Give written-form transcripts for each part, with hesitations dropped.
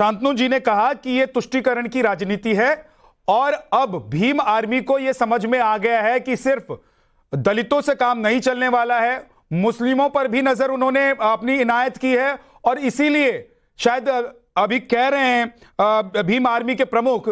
शांतनु जी ने कहा कि यह तुष्टीकरण की राजनीति है और अब भीम आर्मी को यह समझ में आ गया है कि सिर्फ दलितों से काम नहीं चलने वाला है, मुस्लिमों पर भी नजर उन्होंने अपनी इनायत की है और इसीलिए शायद अभी कह रहे हैं भीम आर्मी के प्रमुख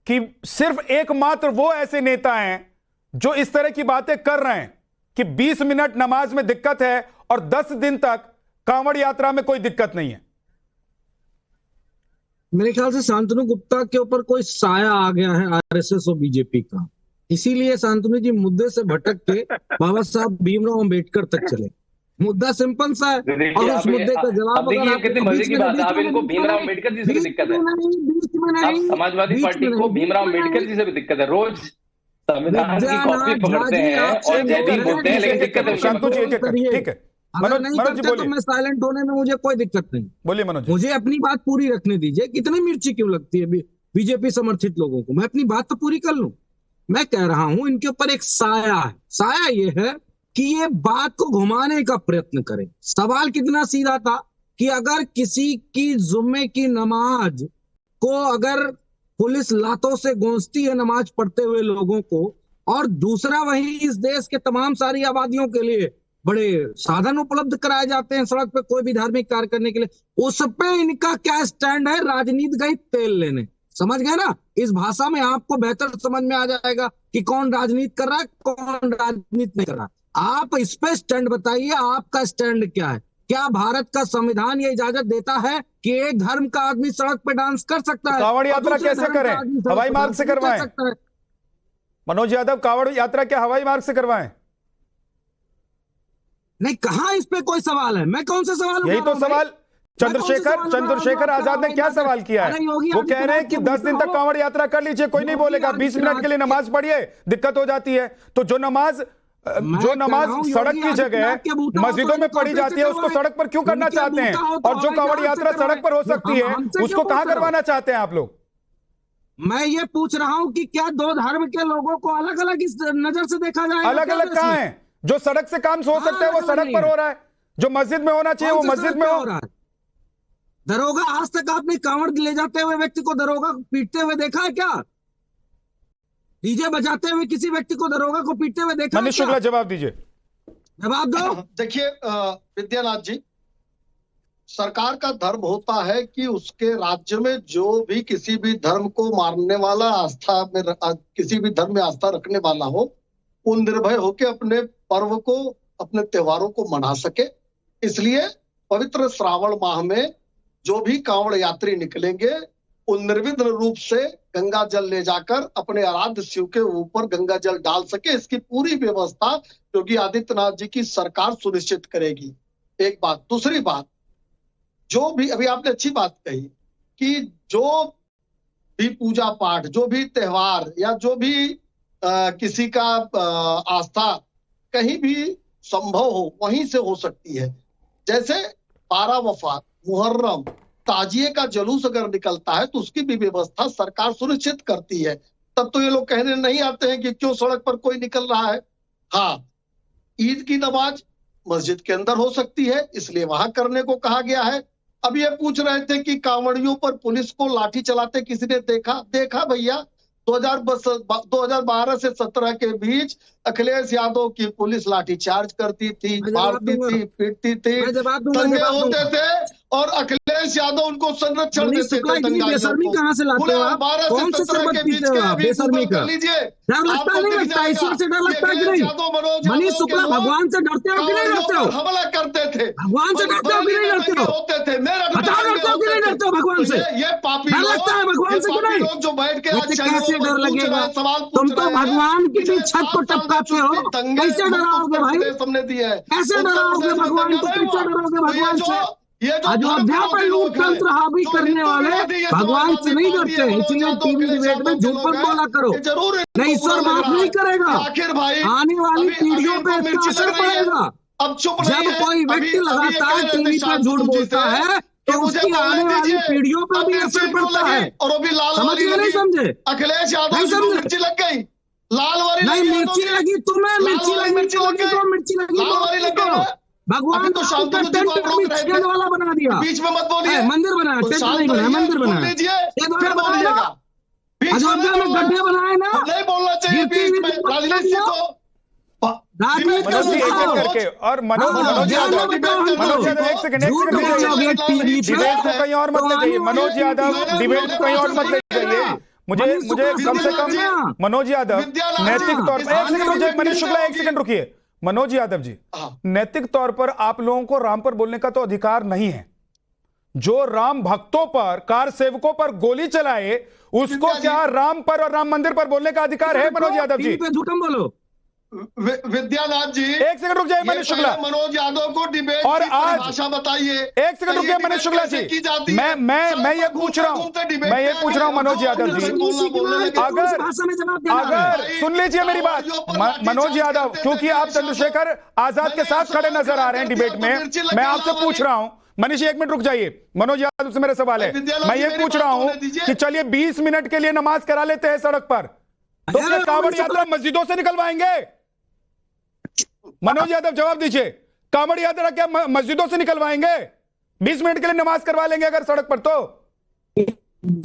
कि सिर्फ एकमात्र वो ऐसे नेता हैं जो इस तरह की बातें कर रहे हैं कि 20 मिनट नमाज में दिक्कत है और 10 दिन तक कांवड़ यात्रा में कोई दिक्कत नहीं है। मेरे ख्याल से शांतनु गुप्ता के ऊपर कोई साया आ गया है आरएसएस और बीजेपी का, इसीलिए शांतनु जी मुद्दे से भटक के बाबा साहब भीमराव अंबेडकर तक चले। मुद्दा सिंपल सा है और उस मुद्दे का जवाब कितनी मजे की बात है। आप इनको भीमराव अंबेडकर जी से भी दिक्कत है, समाजवादी पार्टी को भीमराव अंबेडकर जी से भी दिक्कत है। रोज संविधान की कॉपी पकड़ते हैं और जय भीम बोलते हैं, लेकिन दिक्कत है। ठीक है अगर नहीं करते तो मैं साइलेंट होने में मुझे कोई दिक्कत नहीं। बोलिए मनोज, मुझे अपनी बात पूरी रखने दीजिए। कितनी मिर्ची क्यों लगती है बीजेपी समर्थित लोगों को? मैं अपनी बात तो पूरी कर लूं। मैं कह रहा हूं इनके ऊपर एक साया है। साया ये है कि ये बात को घुमाने का प्रयत्न करें। सवाल कितना सीधा था कि अगर किसी की जुम्मे की नमाज को अगर पुलिस लातों से गूंजती है नमाज पढ़ते हुए लोगों को, और दूसरा वही इस देश के तमाम सारी आबादियों के लिए बड़े साधन उपलब्ध कराए जाते हैं सड़क पे कोई भी धार्मिक कार्य करने के लिए, उस पे इनका क्या स्टैंड है? राजनीति का ही तेल लेने। समझ गए ना? इस भाषा में आपको बेहतर समझ में आ जाएगा कि कौन राजनीति कर रहा है, कौन राजनीति नहीं कर रहा। आप इस पे स्टैंड बताइए, आपका स्टैंड क्या है? क्या भारत का संविधान ये इजाजत देता है कि एक धर्म का आदमी सड़क पे डांस कर सकता है? कांवड़ यात्रा कैसे करें? हवाई मार्ग से करवाएं। मनोज यादव, कांवड़ यात्रा क्या हवाई मार्ग से करवाएं? नहीं, कहां इस पे कोई सवाल है? मैं कौन सा सवाल? यही तो सवाल चंद्रशेखर आजाद ने क्या सवाल किया है? वो कह रहे हैं कि 10 दिन तक कांवड़ यात्रा कर लीजिए, कोई नहीं बोलेगा। 20 मिनट के लिए नमाज पढ़िए, दिक्कत हो जाती है। तो जो नमाज सड़क की जगह मस्जिदों में पढ़ी जाती है उसको सड़क पर क्यों करना चाहते हैं? और जो कांवड़ यात्रा सड़क पर हो सकती है उसको कहां करवाना चाहते हैं आप लोग? मैं ये पूछ रहा हूं कि क्या दो धर्म के लोगों को अलग अलग इस नजर से देखा जाए? अलग अलग कहां है? जो सड़क से काम हो सकता है वो सड़क पर हो रहा है, जो मस्जिद में होना चाहिए वो मस्जिद में हो रहा है। दरोगा, आज तक आपने कांवड़ ले जाते हुए व्यक्ति को दरोगा पीटते हुए देखा है क्या? डीजे बजाते हुए किसी व्यक्ति को दरोगा को पीटते हुए देखा है? मनीष शुक्ला, जवाब दीजिए। जवाब दो। देखिए विद्यानाथ जी, सरकार का धर्म होता है कि उसके राज्य में जो भी किसी भी धर्म को मानने वाला, आस्था में किसी भी धर्म में आस्था रखने वाला हो, वो निर्भय होकर अपने पर्व को, अपने त्योहारों को मना सके। इसलिए पवित्र श्रावण माह में जो भी कांवड़ यात्री निकलेंगे वो निर्विघ्न रूप से गंगा जल ले जाकर अपने आराध्य शिव के ऊपर गंगा जल डाल सके, इसकी पूरी व्यवस्था योगी आदित्यनाथ जी की सरकार सुनिश्चित करेगी। एक बात। दूसरी बात, जो भी अभी आपने अच्छी बात कही कि जो भी पूजा पाठ, जो भी त्योहार या जो भी किसी का आस्था कहीं भी संभव हो वहीं से हो सकती है। जैसे 12 वफात, मुहर्रम, ताजिए का जुलूस अगर निकलता है तो उसकी भी व्यवस्था सरकार सुनिश्चित करती है। तब तो ये लोग कहने नहीं आते हैं कि क्यों सड़क पर कोई निकल रहा है। हाँ, ईद की नमाज मस्जिद के अंदर हो सकती है, इसलिए वहां करने को कहा गया है। अब ये पूछ रहे थे कि कांवड़ियों पर पुलिस को लाठी चलाते किसी ने देखा भैया, 2012 से 17 के बीच अखिलेश यादव की पुलिस लाठीचार्ज करती थी, मारती थी, पीटती थी, दंगे होते थे और अखिलेश यादव उनको संरक्षण देते थे। कहां से लाते हो आप? 12 से 17 के बीच कर लीजिए। डर लगता नहीं लगता? ईश्वर से डर लगता है कि नहीं? मनीष शुक्ला, भगवान से डरते हो कि नहीं डरते हो? हमला करते थे, भगवान से डरते हो कि नहीं डरते हो? होते थे। मेरा बताओ, डरते हो कि नहीं डरते हो भगवान से? ये पापी डर लगता है भगवान से कि नहीं? जो बैठ के कैसे डर लगेगा? तुम तो भगवान की भी छत को टपकाते हो, कैसे डराओगे भाई? हमने दिया है, कैसे डराओगे भगवान को? कैसे डरोगे भगवान से? अयोध्या पर लोकतंत्र हावी करने वाले भगवान से नहीं डरते, इसलिए टीवी डिबेट में झूठ मत बोला करो। नहीं, ईश्वर माफ नहीं करेगा, आने वाली पीढ़ियों पे इसका असर पड़ेगा। जब कोई व्यक्ति लगातार टीवी पर झूठ बोलता है तो उसकी आने वाली पीढ़ियों पर भी असर पड़ता है। समझ गए नहीं समझे? अखिलेश यादव को मिर्ची लग गई, लाल वाली नहीं, मिर्ची लगी तुम्हें, मिर्ची लगी तो मिर्ची लगी भगवान अभी तो शांतनु जी को आप रोक रहे थे, वाला बना दिया, बीच में मत बोलिए। मंदिर बनाया, तो टेंट शांत नहीं बनाया, रहिए, मंदिर सुन बनाया, लीजिए, छेद फिर वाला बनाया, बोलिएगा। बीच में अयोध्या में गड्ढे बनाए ना, नहीं बोलना चाहिए बीच में, राजनीति को राजनीति मनोज जी एक एक करके। और मनोज यादव एक सेकंड डिबेट को कहीं और मत ले जाइए। मनोज यादव डिबेट को कहीं और मत ले जाइए। मुझे कम से कम मनोज यादव नैतिक तौर पर, एक सेकंड रुकिए मनीष शुक्ला, एक सेकंड रुकिए। मनोज यादव जी, नैतिक तौर पर आप लोगों को राम पर बोलने का तो अधिकार नहीं है। जो राम भक्तों पर, कार सेवकों पर गोली चलाए, उसको क्या राम पर और राम मंदिर पर बोलने का अधिकार है? मनोज यादव जी झूठम बोलो। विद्यानाथ जी एक सेकंड रुक जाइए मनीष शुक्ला। मनोज यादव को डिबेट और आज भाषा बताइए। एक सेकंड रुकिए मनीष शुक्ला जी, मैं ये पूछ रहा हूं मनोज यादव जी, अगर सुन लीजिए मेरी बात मनोज यादव, क्योंकि आप चंद्रशेखर आजाद के साथ खड़े नजर आ रहे हैं डिबेट में, मैं आपसे पूछ रहा हूं। मनीष एक मिनट रुक जाइए। मनोज यादव से मेरा सवाल है, मैं ये पूछ रहा हूं कि चलिए 20 मिनट के लिए नमाज करा लेते हैं सड़क पर, तो क्या कांवड़ यात्रा मस्जिदों से निकलवाएंगे? मनोज यादव जवाब दीजिए, कांवड़ यात्रा क्या मस्जिदों से निकलवाएंगे? 20 मिनट के लिए नमाज करवा लेंगे अगर सड़क पर? तो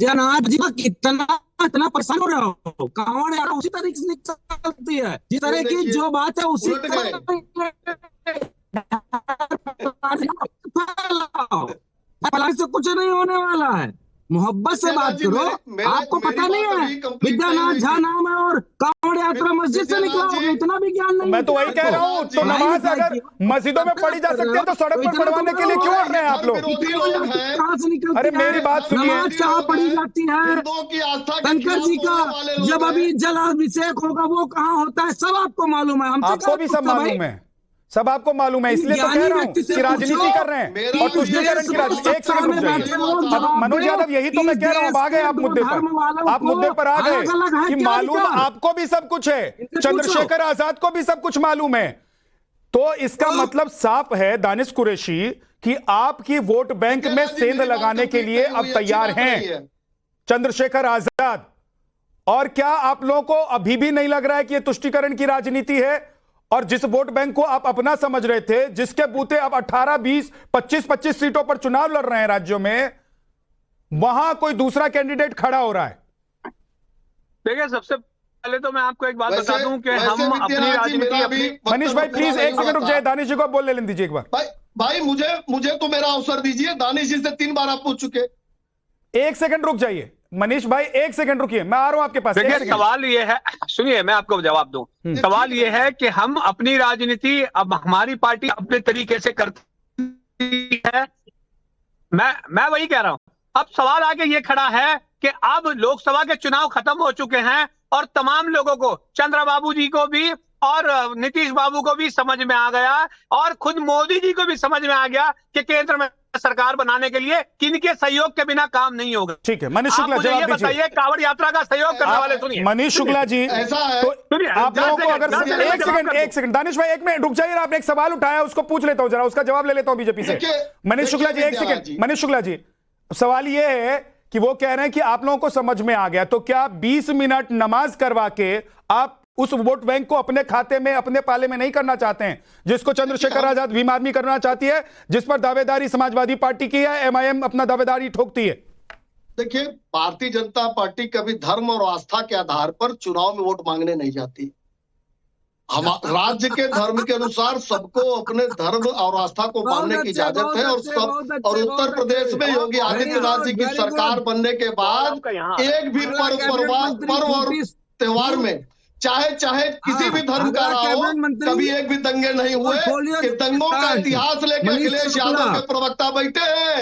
जनाब जी इतना परेशान हो रहा हो, कांवड़ यात्रा उसी तरीके से निकलती है जिस तरह की जो बात है उसी से कुछ नहीं होने वाला है। मोहब्बत से बात करो। आपको पता नहीं है विद्यानाथ झा नाम है और कांवड़ यात्रा मस्जिद से निकला होगा, इतना भी ज्ञान नहीं। मैं तो वही कह रहा हूँ, तो नमाज अगर मस्जिदों में पढ़ी जा सकती है तो सड़क पर पढ़वाने के लिए क्यों अड़ रहे हैं आप लोग? कहाँ से निकलती है? अरे मेरी बात सुनिए, नमाज कहाँ पढ़ी जाती है? शंकर जी का जब अभी जल अभिषेक होगा वो कहाँ होता है, सब आपको मालूम है। आपको भी सब मालूम है, सब आपको मालूम है, इसलिए तो कह रहा हूं कि राजनीति कर रहे हैं और तुष्टिकरण की राजनीति। एक सेकंड रुक जाइए। अब मनोज यादव यही तो मैं कह रहा हूं, अब आ गए आप मुद्दे पर, आप मुद्दे पर आ गए कि मालूम आपको भी सब कुछ है, चंद्रशेखर आजाद को भी सब कुछ मालूम है। तो इसका मतलब साफ है दानिश कुरैशी कि आपकी वोट बैंक में सेंध लगाने के लिए अब तैयार हैं चंद्रशेखर आजाद। और क्या आप लोगों को अभी भी नहीं लग रहा है कि यह तुष्टिकरण की राजनीति है? और जिस वोट बैंक को आप अपना समझ रहे थे, जिसके बूते अब 18, 20, 25 सीटों पर चुनाव लड़ रहे हैं राज्यों में, वहां कोई दूसरा कैंडिडेट खड़ा हो रहा है। देखिए सबसे पहले तो मैं आपको एक बात बता दूं कि हम अपनी राजनीति मनीष भाई प्लीज एक सेकंड रुक जाए, दानिश जी को बोल लेने दीजिए एक बार। भाई मुझे तो मेरा अवसर दीजिए। दानिश जी से 3 बार आप पूछ चुके। एक सेकंड रुक जाइए मनीष भाई, एक सेकंड रुकिए, मैं आ रहा हूं आपके पास। देखिए सवाल ये है, सुनिए मैं आपको जवाब दूं। सवाल ये है कि हम अपनी राजनीति अब हमारी पार्टी अपने तरीके से करती है। मैं वही कह रहा हूं। अब सवाल आगे ये खड़ा है कि अब लोकसभा के चुनाव खत्म हो चुके हैं और तमाम लोगों को, चंद्रबाबू जी को भी और नीतीश बाबू को भी समझ में आ गया और खुद मोदी जी को भी समझ में आ गया कि केंद्र में सरकार बनाने के लिए किनके सहयोग के बिना काम नहीं होगा। ठीक है मनीष शुक्ला जवाब दीजिए। बताइए कांवड़ यात्रा का सहयोग करने वाले सुनिए मनीष शुक्ला जी, ऐसा है तो आप लोगों को अगर एक सेकंड दानिश भाई एक मिनट रुक जाइए, आपने एक सवाल उठाया उसको पूछ लेता हूं, जरा उसका जवाब ले लेता हूं बीजेपी से। मनीष शुक्ला जी एक सेकंड, मनीष शुक्ला जी सवाल ये है कि वो कह रहे हैं कि आप लोगों को समझ में आ गया, तो क्या 20 मिनट नमाज करवा के आप उस वोट बैंक को अपने खाते में, अपने पाले में नहीं करना चाहते हैं, जिसको चंद्रशेखर आजाद भीम आर्मी करना चाहती है, जिस पर दावेदारी समाजवादी पार्टी की है, एमआईएम अपना दावेदारी ठोकती है? देखिए, भारतीय जनता पार्टी कभी धर्म और आस्था के आधार पर चुनाव में वोट मांगने नहीं जाती। हम राज्य के धर्म के अनुसार सबको अपने धर्म और आस्था को मानने की इजाजत है। और उत्तर प्रदेश में योगी आदित्यनाथ जी की सरकार बनने के बाद एक भी पर्व और त्योहार में चाहे किसी भी धर्म का रहा हो, कभी एक भी दंगे नहीं हुए। कि दंगों का इतिहास लेकर अखिलेश यादव के प्रवक्ता बैठे हैं,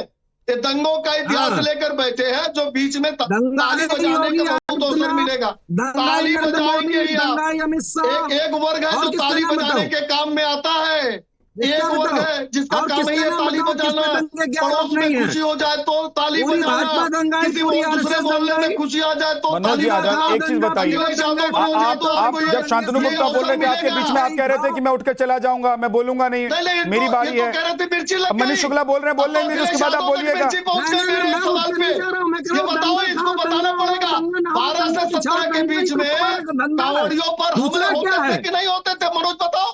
ये दंगों का इतिहास लेकर बैठे हैं, जो बीच में ताली बजाने का बहुत अवसर मिलेगा। ताली बजाएंगे एक वर्ग है जो ताली बजाने के काम में आता है, एक वर्ग है जिसका काम ही है ताली बजाना। पड़ोस में खुशी हो जाए तो ताली बजाना, किसी दूसरे मोहल्ले में खुशी आ जाए तो ताली बजाना। एक चीज बताइए, आप जब शांतनु गुप्ता बोल रहे थे आपके बीच में, आप कह रहे थे कि मैं उठ के चला जाऊंगा, मैं बोलूंगा नहीं, मेरी बारी है। मनीष शुक्ला बोल रहे हैं, बोल लेंगे उसके बाद आप बोलिएगा। ये बताओ, इसको बताना पड़ेगा 12 से 17 के बीच में कांवड़ियों पर हमले होते थे कि नहीं होते थे? मनोज बताओ।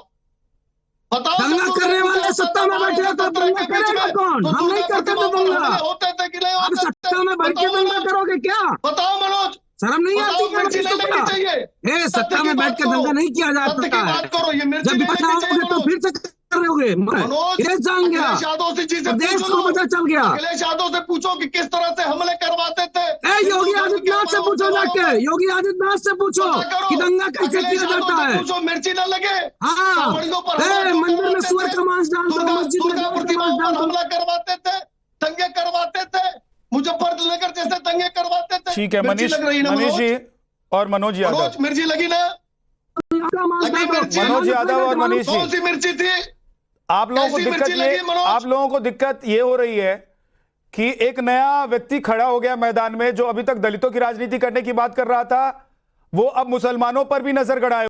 बताओ दंगा करने वाले सत्ता में बैठे हो तो दंगा करेगा कौन? हम नहीं करते थे दंगा। होते थे कि नहीं अब होते थे? सत्ता में बैठ के दंगा करोगे क्या? बताओ मनोज, शर्म नहीं आती क्या? मिर्ची नहीं लगनी चाहिए। ए, सत्ता में बैठ के दंगा नहीं किया जा सत्य की सकता है। बात करो, ये मिर्ची जब नहीं लगनी बताओगे चाहिए तो फिर से करोगे। मनोज, देश जान गया, अखिलेश यादव से चीजें देश पूछो को ना। पता चल गया। अखिलेश यादव से पूछो कि किस तरह से हमले करवाते थे। ए, योगी आदित्यनाथ से पूछो जाके, योगी आदित्यनाथ से पूछो कि दंगा कैसे किया जाता है। पूछो, मिर्ची न लगे। हाँ, कांवड़ियों पर मंदिर में सुअर का मांस डाल दो, मस्जिद में दुर्गा सुअर का प्रतिमाओं मांस डाल पर दो। हमला करवाते थे, दंगे करवाते थे, मुजफ्फरनगर जैसे दंगे करवाते थे। ठीक है मिर्ची लग रही है ना मनीष जी और मनोज यादव। मनोज, मिर्ची लगी ना? लगी मिर्ची? मनोज यादव और मनीष जी, कौन सी मिर्ची थी? आप लोगों को कैसी दिक्कत मिर्ची लगी, ये मनोज? आप लोगों को दिक्कत ये हो रही है कि एक नया व्यक्ति खड़ा हो गया मैदान में जो अभी तक दलितों की राजनीति करने की बात कर रहा था, वो अब मुसलमानों पर भी नजर गड़ाए